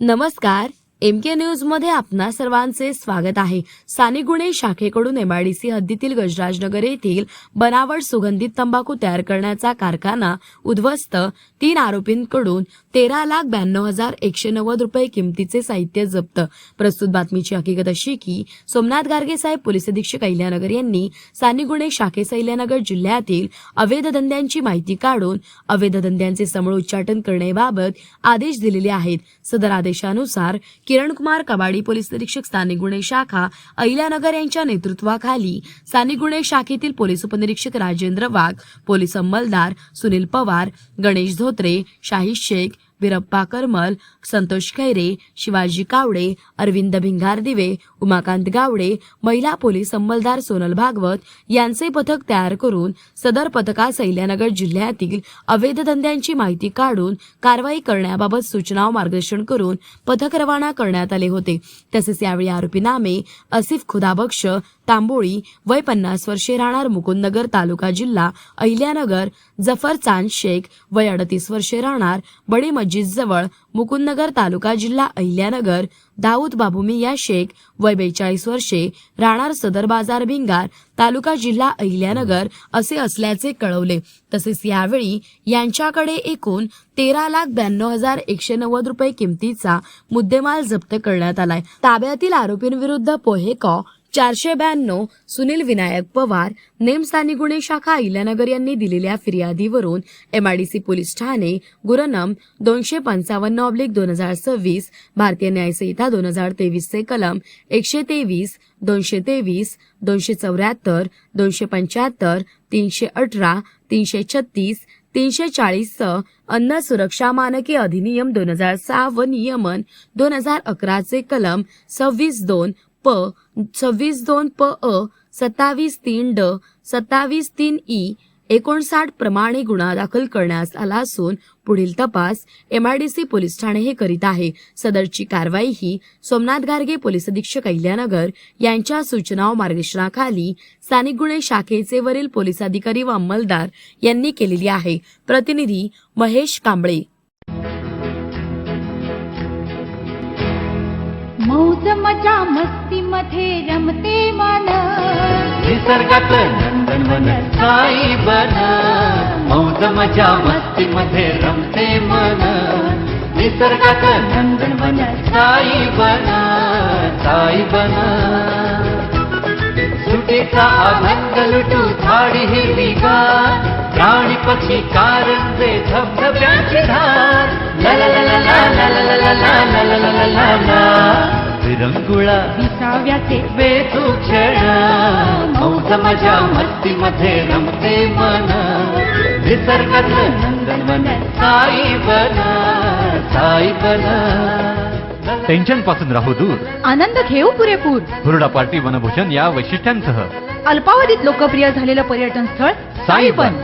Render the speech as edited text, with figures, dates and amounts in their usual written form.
नमस्कार, MK news मध्ये आपणा सर्वांचे स्वागत आहे। स्थानिक गुन्हे शाखेकडून एमआयडीसी हद्दीतील गजराजनगर येथील बनावट सुगंधित तंबाखू तयार करण्याचा कारखाना उद्ध्वस्त, 3 आरोपींकडून 13,92,190 रुपये किमतीचे साहित्य जप्त। प्रस्तुत बातमीची हकीकत अशी की सोमनाथ गार्गे साहेब पोलीस अधीक्षक अहिल्यानगर यांनी स्थानिक गुन्हे शाखेसह अहिल्यानगर जिल्ह्यातील अवैध धंद्यांची माहिती काढून अवैध धंद्यांचे समूळ उच्चाटन करण्याबाबत आदेश दिलेले आहेत। सदर आदेशानुसार किरण कुमार कबाडी पोलीस निरीक्षक स्थानिक गुन्हे शाखा अहिल्यानगर यांच्या नेतृत्वाखाली स्थानिक गुन्हे शाखेतील पोलीस उपनिरीक्षक राजेंद्र वाघ, पोलीस अंमलदार सुनील पवार, गणेश धोत्रे, शाहीद शेख, बिरप्पा करमल, संतोष खैरे, शिवाजी कावडे, अरविंद भिंगारदिवे, उमाकांत गावडे, महिला पोलीस अंमलदार सोनल भागवत यांचे पथक तयार करून सदर पथकास अहिल्यानगर जिल्ह्यातील अवैध धंद्यांची माहिती काढून कारवाई करण्याबाबत सूचना व मार्गदर्शन करून पथक रवाना करण्यात आले होते। तसेच यावेळी आरोपी नामे आसिफ खुदाबक्ष तांबोळी वय 50 वर्षे राहणार मुकुंदनगर तालुका जिल्हा अहिल्यानगर, जफर चांद शेख वय 38 वर्षे राहणार बडी मस्जिद जवळ मुकुंदनगर तालुका जिल्हा अहिल्यानगर, दाऊद बाबू मिया शेख वय 42 वर्षे राहणार सदर बाजार भिंगार तालुका जिल्हा अहिल्यानगर असे असल्याचे कळवले। तसेच यावेळी यांच्याकडे एकूण 13,92,190 रुपये किमतीचा मुद्देमाल जप्त करण्यात आलाय। ताब्यातील आरोपींविरुद्ध पोहेकॉ 492 सुनील विनायक पवार, नेम स्थानिक गुन्हे शाखा अहिल्यानगर यांनी दिलेल्या फिर्यादीवरून एमआयडीसी पोलीस ठाणे गुरनम 255/2026 भारतीय न्याय संहिता 2023 चे कलम 123, 223, 274, 275, 318, 336, 340 अन्न सुरक्षा मानके अधिनियम 2006 व नियमन 2011 चे कलम 26(2) प 26(2) प अ 27(3) ड 27(3) ई 59 प्रमाणे गुन्हा दाखल करण्यात आला असून पुढील तपास एमआयडीसी पोलीस ठाणे हे करीत आहे। सदरची कारवाई ही सोमनाथ गार्गे पोलीस अधीक्षक अहिल्यानगर यांच्या सूचना व मार्गदर्शनाखाली स्थानिक गुन्हे शाखेचे वरील पोलीस अधिकारी व अंमलदार यांनी केलेली आहे। प्रतिनिधी महेश कांबळे। मौज मजा मस्ती मध्ये रमते मन, निसर्गात नंदनवन साई बन। मौज मजा मस्ती मध्ये रमते मन, निसर्गात नंदनवन साई बन, साई बन। सुटीचा आनंद लुटू झाडी हिरवीगार, प्राणी पक्षी कारंजे धबधब्याची धार, ला ला ला ला ला ला ला ला ला ला ला ला ला। विरंगुळा विसाव्याचे वेचू क्षण, मौज मजा मस्ती मध्ये रमते मन, निसर्गात नंदनवन साई बन, साई बन। टेन्शन पासून राहू दूर, आनंद घेऊ पुरेपूर। हुरडा पार्टी वनभूषण या वैशिष्ट्यांसह अल्पावधीत लोकप्रिय झालेलं पर्यटन स्थळ साईबन